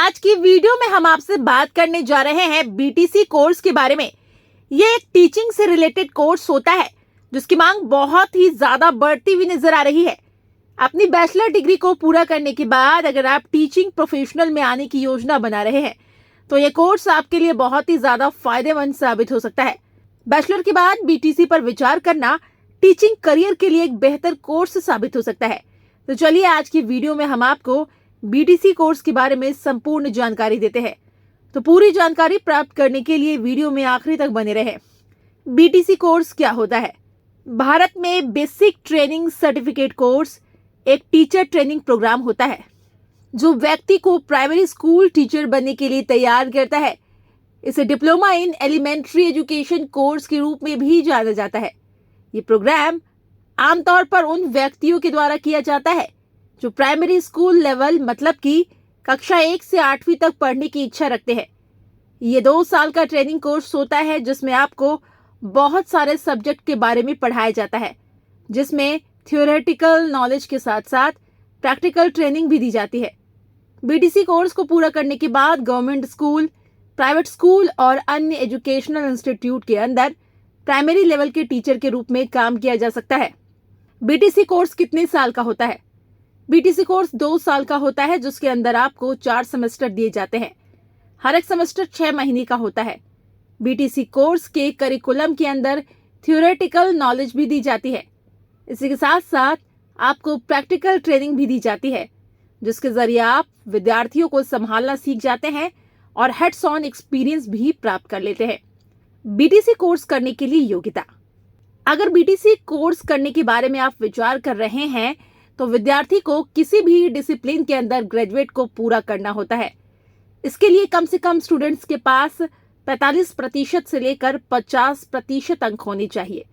आज की वीडियो में हम आपसे बात करने जा रहे हैं बीटीसी कोर्स के बारे में। ये एक टीचिंग से रिलेटेड कोर्स होता है जिसकी मांग बहुत ही ज्यादा बढ़ती हुई नजर आ रही है। अपनी बैचलर डिग्री को पूरा करने के बाद अगर आप टीचिंग प्रोफेशनल में आने की योजना बना रहे हैं तो ये कोर्स आपके लिए बहुत ही ज्यादा फायदेमंद साबित हो सकता है। बैचलर के बाद बीटीसी पर विचार करना टीचिंग करियर के लिए एक बेहतर कोर्स साबित हो सकता है। तो चलिए आज की वीडियो में हम आपको बीटीसी कोर्स के बारे में संपूर्ण जानकारी देते हैं। तो पूरी जानकारी प्राप्त करने के लिए वीडियो में आखिरी तक बने रहें। बीटीसी कोर्स क्या होता है? भारत में बेसिक ट्रेनिंग सर्टिफिकेट कोर्स एक टीचर ट्रेनिंग प्रोग्राम होता है जो व्यक्ति को प्राइमरी स्कूल टीचर बनने के लिए तैयार करता है। इसे diploma in elementary education course के रूप में भी जाना जाता है। ये प्रोग्राम आमतौर पर उन व्यक्तियों के द्वारा किया जाता है जो प्राइमरी स्कूल लेवल मतलब कि कक्षा 1 से 8वीं तक पढ़ने की इच्छा रखते हैं। ये 2 साल का ट्रेनिंग कोर्स होता है जिसमें आपको बहुत सारे सब्जेक्ट के बारे में पढ़ाया जाता है, जिसमें थ्योरेटिकल नॉलेज के साथ साथ प्रैक्टिकल ट्रेनिंग भी दी जाती है। बीटीसी कोर्स को पूरा करने के बाद गवर्नमेंट स्कूल, प्राइवेट स्कूल और अन्य एजुकेशनल इंस्टीट्यूट के अंदर प्राइमरी लेवल के टीचर के रूप में काम किया जा सकता है। बीटीसी कोर्स कितने साल का होता है? बीटीसी कोर्स 2 साल का होता है जिसके अंदर आपको 4 सेमेस्टर दिए जाते हैं। हर एक सेमेस्टर 6 महीने का होता है। बीटीसी कोर्स के करिकुलम के अंदर थ्योरेटिकल नॉलेज भी दी जाती है। इसी के साथ साथ आपको प्रैक्टिकल ट्रेनिंग भी दी जाती है जिसके जरिए आप विद्यार्थियों को संभालना सीख जाते हैं और हेड्स ऑन एक्सपीरियंस भी प्राप्त कर लेते हैं। बीटीसी कोर्स करने के लिए योग्यता। अगर बीटीसी कोर्स करने के बारे में आप विचार कर रहे हैं तो विद्यार्थी को किसी भी डिसिप्लिन के अंदर ग्रेजुएट को पूरा करना होता है। इसके लिए कम से कम स्टूडेंट्स के पास 45% से लेकर 50% अंक होने चाहिए।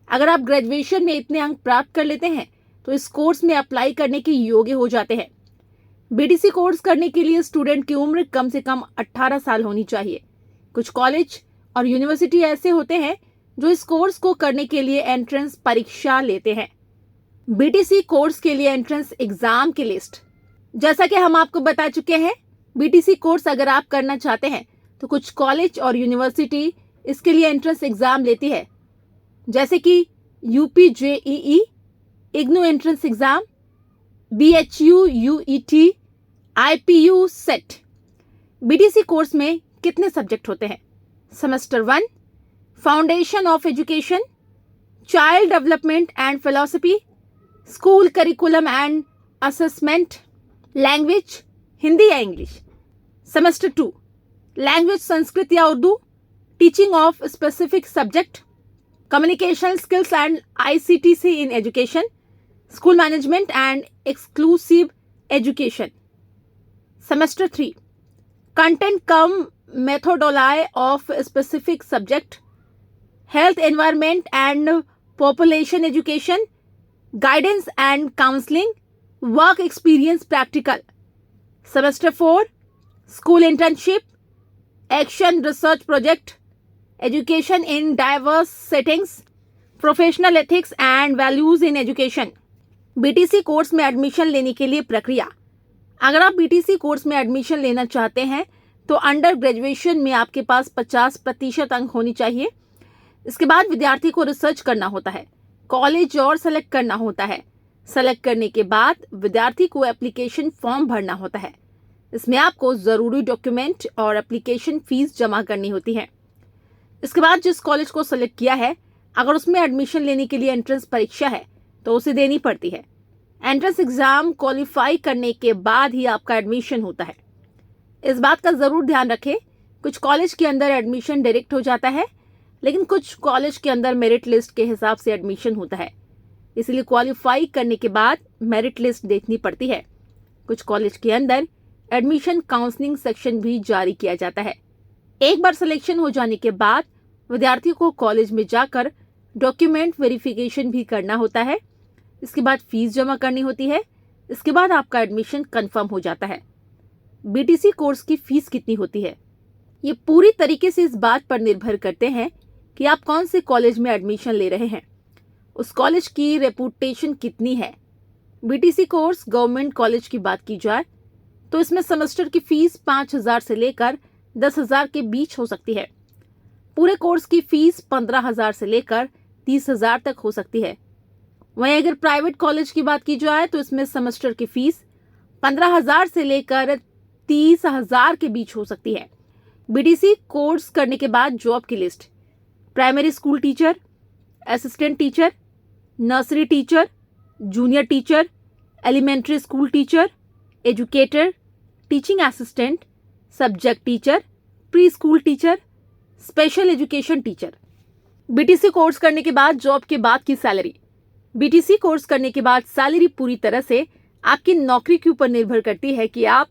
अगर आप ग्रेजुएशन में इतने अंक प्राप्त कर लेते हैं तो इस कोर्स में अप्लाई करने के योग्य हो जाते हैं। बीटीसी कोर्स करने के लिए स्टूडेंट की उम्र कम से कम 18 साल होनी चाहिए। कुछ कॉलेज और यूनिवर्सिटी ऐसे होते हैं जो इस कोर्स को करने के लिए एंट्रेंस परीक्षा लेते हैं। बीटीसी कोर्स के लिए एंट्रेंस एग्जाम की लिस्ट। जैसा कि हम आपको बता चुके हैं, बीटीसी कोर्स अगर आप करना चाहते हैं तो कुछ कॉलेज और यूनिवर्सिटी इसके लिए एंट्रेंस एग्जाम लेती है, जैसे कि UP JEE, IGNOU entrance exam, BHU UET, IPU set. BTC course में कितने सब्जेक्ट होते हैं? Semester 1 foundation of education, child development and philosophy, school curriculum and assessment, language Hindi या इंग्लिश। सेमेस्टर 2 लैंग्वेज संस्कृत या Urdu, teaching of specific subject, communication skills and ICTC in education, school management and exclusive education. Semester 3 content come methodology of specific subject, health environment and population education, guidance and counselling, work experience practical. Semester 4 school internship, action research project, education in diverse settings, professional ethics and values in education. BTC course में admission लेने के लिए प्रक्रिया। अगर आप BTC course में admission लेना चाहते हैं तो अंडर ग्रेजुएशन में आपके पास 50% अंक होनी चाहिए। इसके बाद विद्यार्थी को रिसर्च करना होता है, कॉलेज और सेलेक्ट करना होता है। सेलेक्ट करने के बाद विद्यार्थी को एप्लीकेशन फॉर्म भरना होता है। इसमें आपको जरूरी डॉक्यूमेंट और एप्लीकेशन फीस जमा करनी होती है। इसके बाद जिस कॉलेज को सेलेक्ट किया है, अगर उसमें एडमिशन लेने के लिए एंट्रेंस परीक्षा है तो उसे देनी पड़ती है। एंट्रेंस एग्जाम क्वालिफाई करने के बाद ही आपका एडमिशन होता है। इस बात का जरूर ध्यान रखें, कुछ कॉलेज के अंदर एडमिशन डायरेक्ट हो जाता है, लेकिन कुछ कॉलेज के अंदर मेरिट लिस्ट के हिसाब से एडमिशन होता है। इसलिए क्वालिफाई करने के बाद मेरिट लिस्ट देखनी पड़ती है। कुछ कॉलेज के अंदर एडमिशन काउंसलिंग सेक्शन भी जारी किया जाता है। एक बार सिलेक्शन हो जाने के बाद विद्यार्थी को कॉलेज में जाकर डॉक्यूमेंट वेरिफिकेशन भी करना होता है। इसके बाद फीस जमा करनी होती है। इसके बाद आपका एडमिशन कंफर्म हो जाता है। बीटीसी कोर्स की फीस कितनी होती है? ये पूरी तरीके से इस बात पर निर्भर करते हैं कि आप कौन से कॉलेज में एडमिशन ले रहे हैं, उस कॉलेज की रेपुटेशन कितनी है। बीटीसी कोर्स गवर्नमेंट कॉलेज की बात की जाए तो इसमें सेमेस्टर की फीस 5,000 से लेकर 10,000 के बीच हो सकती है। पूरे कोर्स की फीस 15,000 से लेकर 30,000 तक हो सकती है। वहीं अगर प्राइवेट कॉलेज की बात की जाए तो इसमें सेमेस्टर की फीस 15,000 से लेकर 30,000 के बीच हो सकती है। बीटीसी कोर्स करने के बाद जॉब की list: primary school teacher, assistant teacher, nursery teacher, junior teacher, elementary school teacher, educator, teaching assistant, subject teacher, pre school teacher, special education teacher. BTC course करने के बाद जॉब के बाद की सैलरी: बीटीसी कोर्स करने के बाद सैलरी पूरी तरह से आपकी नौकरी के ऊपर निर्भर करती है कि आप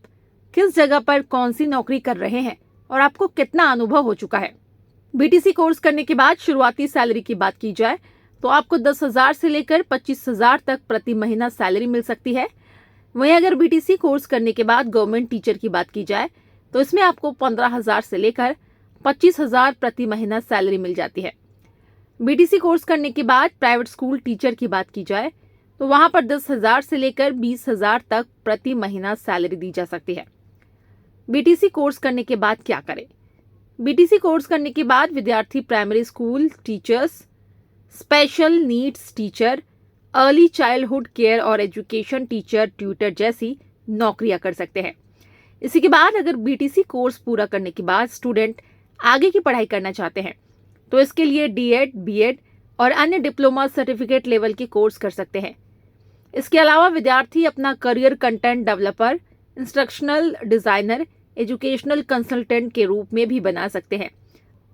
किस जगह पर कौन सी नौकरी कर रहे हैं और आपको कितना अनुभव हो चुका है। बीटीसी कोर्स करने के बाद शुरुआती सैलरी की बात की जाए तो आपको 10,000 से लेकर 25,000 तक प्रति महीना सैलरी मिल सकती है। वहीं अगर बीटीसी कोर्स करने के बाद गवर्नमेंट टीचर की बात की जाए तो इसमें आपको 15,000 से लेकर 25,000 प्रति महीना सैलरी मिल जाती है। बीटीसी कोर्स करने के बाद प्राइवेट स्कूल टीचर की बात की जाए तो वहां पर 10,000 से लेकर 20,000 तक प्रति महीना सैलरी दी जा सकती है। बीटीसी कोर्स करने के बाद क्या करें? बीटीसी कोर्स करने के बाद विद्यार्थी primary school teachers, special needs teacher, early childhood care और एजुकेशन टीचर, ट्यूटर जैसी नौकरियां कर सकते हैं। इसी के बाद अगर बीटीसी कोर्स पूरा करने के बाद स्टूडेंट आगे की पढ़ाई करना चाहते हैं तो इसके लिए डीएड, बीएड और अन्य डिप्लोमा सर्टिफिकेट लेवल के कोर्स कर सकते हैं। इसके अलावा विद्यार्थी अपना career content developer, instructional designer, educational consultant के रूप में भी बना सकते हैं।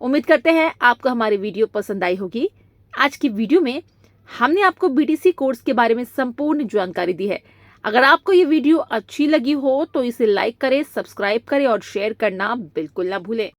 उम्मीद करते हैं आपको हमारी वीडियो पसंद आई होगी। आज की वीडियो में हमने आपको बीटीसी कोर्स के बारे में संपूर्ण जानकारी दी है। अगर आपको ये वीडियो अच्छी लगी हो तो इसे लाइक करें, सब्सक्राइब करें और शेयर करना बिल्कुल ना भूलें।